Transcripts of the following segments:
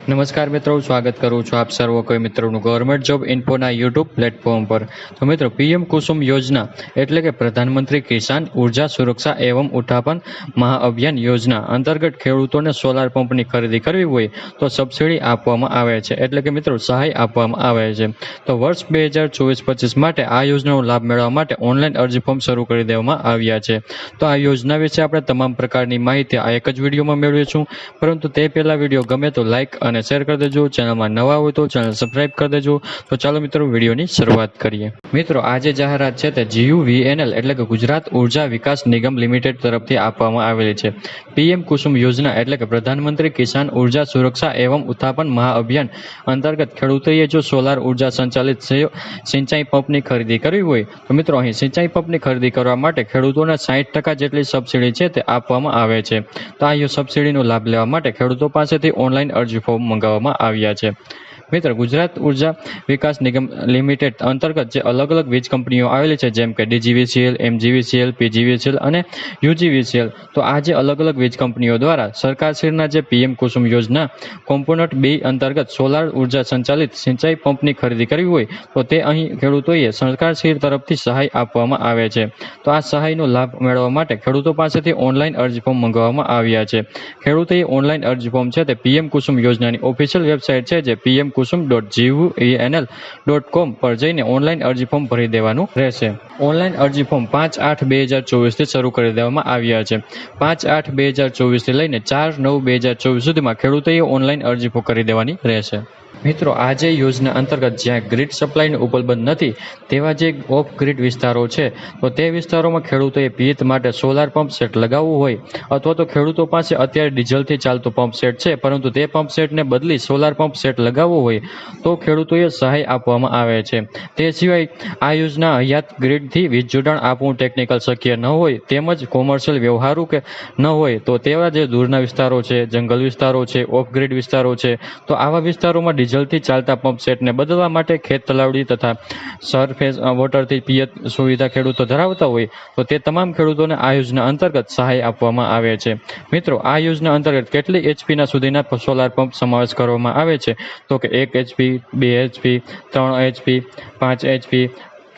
નમસ્કાર મિત્રો, સ્વાગત કરું છું આપ સર્વ કોઈ મિત્રોનું ગવર્મેન્ટ જોબ ઇન્ફોના યુટ્યુબ પ્લેટફોર્મ પર। તો મિત્રો, પીએમ કુસુમ યોજના એટલે કે પ્રધાનમંત્રી કિસાન ઉર્જા સુરક્ષા એવં ઉત્થાપન મહાઅભિયાન યોજના અંતર્ગત ખેડૂતોને સોલાર પંપની ખરીદી કરવી હોય તો સબસિડી આપવામાં આવે છે, એટલે કે મિત્રો સહાય આપવામાં આવે છે। તો વર્ષ 2024-25 માટે આ યોજનાનો લાભ મેળવવા માટે ઓનલાઈન અરજી ફોર્મ શરૂ કરી દેવામાં આવ્યા છે। તો આ યોજના વિશે આપણે તમામ પ્રકારની માહિતી આ એક જ વિડીયોમાં મેળવીશું, પરંતુ તે પહેલા વિડીયો ગમે તો લાઈક અને શેર કરી દેજો। ચેનલમાં નવા હોય તો ચેનલ સબસ્ક્રાઇબ કરી દેજો। તો ચાલો મિત્રો વિડીયોની શરૂઆત કરીએ। મિત્રો, આજે જાહેરાત છે તે GUVNL એટલે કે ગુજરાત ઉર્જા વિકાસ નિગમ લિમિટેડ તરફથી આપવામાં આવેલી છે। પીએમ કુસુમ યોજના એટલે કે પ્રધાનમંત્રી કિસાન ઉર્જા સુરક્ષા એવં ઉત્થાપન મહાઅભિયાન અંતર્ગત ખેડૂતોએ જો સોલાર ઉર્જા સંચાલિત સિંચાઈ પંપની ખરીદી કરવી હોય તો મિત્રો અહીં સિંચાઈ પંપની ખરીદી કરવા માટે ખેડૂતોને 60% જેટલી સબસિડી છે તે આપવામાં આવે છે। તો આ સબસિડીનો લાભ લેવા માટે ખેડૂતો પાસેથી ઓનલાઈન અરજી ફોર્મ મંગાવવામાં આવ્યા છે। મિત્રો, ગુજરાત ઉર્જા વિકાસ નિગમ લિમિટેડ અંતર્ગત જે અલગ અલગ વીજ કંપનીઓ આવેલી છે, જેમ કે DGVCL, MGVCL, PGVCL અને UGVCL, તો આ જે અલગ અલગ વીજ કંપનીઓ દ્વારા સરકારશ્રીના જે પીએમ કુસુમ યોજના કોમ્પોનન્ટ 2 અંતર્ગત સોલાર ઉર્જા સંચાલિત સિંચાઈ પંપની ખરીદી કરવી હોય તો તે અહીં ખેડૂતોએ સરકારશ્રી તરફથી સહાય આપવામાં આવે છે। તો આ સહાયનો લાભ મેળવવા માટે ખેડૂતો પાસેથી ઓનલાઈન અરજી ફોર્મ મંગાવવામાં આવ્યા છે। ખેડૂતોએ ઓનલાઈન અરજી ફોર્મ છે તે પીએમ કુસુમ યોજનાની ઓફિશિયલ વેબસાઇટ છે જે pmkusum.guvnl.com પર જઈને ઓનલાઈન અરજી ફોર્મ ભરી દેવાનું રહેશે। ઓનલાઈન અરજી ફોર્મ 5/8/2024 થી શરૂ કરી દેવામાં આવ્યા છે। 5/8/2024 થી લઈને 4/9/2024 સુધીમાં ખેડૂતોએ ઓનલાઈન અરજી ફોર્મ કરી દેવાની રહેશે। મિત્રો, આ જે યોજના અંતર્ગત જ્યાં ગ્રીડ સપ્લાયનો ઉપલબ્ધ નથી તેવા જે ઓફ ગ્રીડ વિસ્તારો છે તો તે વિસ્તારોમાં ખેડૂતોએ પિયત માટે સોલાર પંપ સેટ લગાવવું હોય અથવા તો ખેડૂતો પાસે અત્યારે ડીઝલથી ચાલતો પંપ સેટ છે પરંતુ તે પંપ સેટને બદલી સોલાર પંપ સેટ લગાવવો હોય તો ખેડૂતોએ સહાય આપવામાં આવે છે। તે સિવાય આ યોજના હયાત ગ્રીડથી વીજ જોડાણ આપવું ટેકનિકલ શક્ય ન હોય તેમજ કોમર્શિયલ વ્યવહારુ કે ન હોય તો તેવા જે દૂરના વિસ્તારો છે, જંગલ વિસ્તારો છે, ઓફ ગ્રીડ વિસ્તારો છે, તો આવા વિસ્તારોમાં ડીઝલથી ચાલતા પંપ સેટને બદલવા માટે ખેત તલાવડી તથા સરફેસ વોટરથી પિયત સુવિધા ખેડૂતો ધરાવતા હોય તો તે તમામ ખેડૂતોને આ યોજના અંતર્ગત સહાય આપવામાં આવે છે। મિત્રો, આ યોજના અંતર્ગત કેટલી એચપીના સુધીના સોલાર પંપ સમાવેશ કરવામાં આવે છે તો કે 1 HP, 2 HP, 3 HP, 5 HP,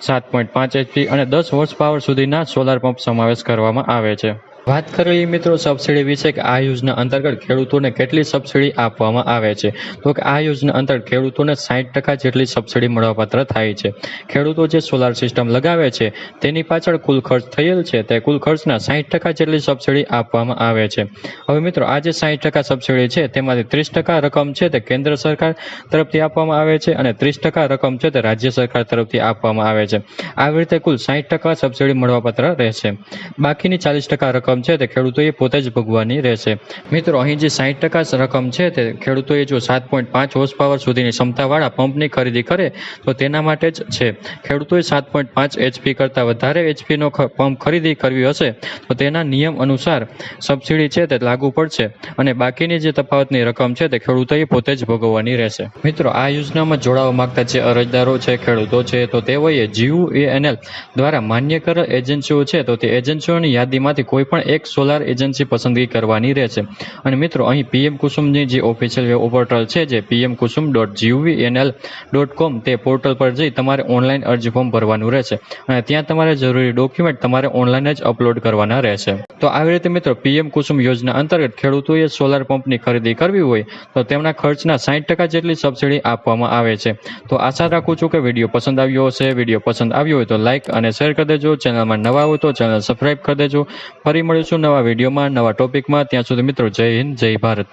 7.5 HP અને 10 હોર્સ પાવર સુધીના સોલાર પંપ સમાવેશ કરવામાં આવે છે। વાત કરેલી મિત્રો સબસિડી વિશે કે આ યોજના અંતર્ગત ખેડૂતોને કેટલી સબસિડી આપવામાં આવે છે તો કે આ યોજના અંતર્ગત ખેડૂતોને 60% જેટલી સબસિડી મળવાપાત્ર થાય છે। ખેડૂતો જે સોલાર સિસ્ટમ લગાવે છે તેની પાછળ કુલ ખર્ચ થયેલ છે તે કુલ ખર્ચના 60% જેટલી સબસિડી આપવામાં આવે છે। હવે મિત્રો, આ જે 60% સબસિડી છે તેમાંથી 30% રકમ છે તે કેન્દ્ર સરકાર તરફથી આપવામાં આવે છે અને 30% રકમ છે તે રાજ્ય સરકાર તરફથી આપવામાં આવે છે। આવી રીતે કુલ 60% સબસિડી મળવાપાત્ર રહેશે। બાકીની 40% રકમ છે તે ખેડૂતોએ પોતે જ ભોગવવાની રહેશે। મિત્રો, અહીં જે 60% રકમ છે તે ખેડૂતોએ જો 7.5 હોર્સ પાવર સુધીની ક્ષમતાવાળા પંપની ખરીદી કરે તો તેના માટે જ છે। ખેડૂતોએ 7.5 HP કરતાં વધારે HPનો પંપ ખરીદી કરવી હશે તો તેના નિયમ અનુસાર સબસિડી છે તે લાગુ પડશે અને બાકીની જે તફાવતની રકમ છે તે ખેડૂતોએ પોતે જ ભોગવવાની રહેશે। મિત્રો, આ યોજનામાં જોડાવા માંગતા જે અરજદારો છે, ખેડૂતો છે, તો તેઓએ GUVNL દ્વારા માન્ય કરેલ એજન્સીઓ છે તો તે એજન્સીઓની યાદીમાંથી કોઈ પણ એક સોલાર એજન્સી પસંદગી કરવાની રહેશે। અને મિત્રો, અહીં પીએમ કુસુમની જે ઓફિશિયલ પોર્ટલ છે જે pmkusum.guvnl.com તે પોર્ટલ પર જઈ તમારે ઓનલાઈન અરજી ફોર્મ ભરવાનું રહેશે અને ત્યાં તમારે જરૂરી ડોક્યુમેન્ટ તમારે ઓનલાઈન જ અપલોડ કરવાના રહેશે। તો આવી રીતે મિત્રો પીએમ કુસુમ યોજના અંતર્ગત ખેડૂતોએ સોલાર પંપની ખરીદી કરવી હોય તો તેમના ખર્ચના 60% જેટલી સબસિડી આપવામાં આવે છે। તો આશા રાખું છું કે વિડીયો પસંદ આવ્યો હશે। વિડીયો પસંદ આવ્યો હોય તો લાઈક અને શેર કરી દેજો। ચેનલમાં નવા હોય તો ચેનલ સબસ્ક્રાઇબ કરી દેજો। ફરી મળીશું નવા વિડીયોમાં, નવા ટોપિકમાં। ત્યાં સુધી મિત્રો, જય હિન્દ, જય ભારત।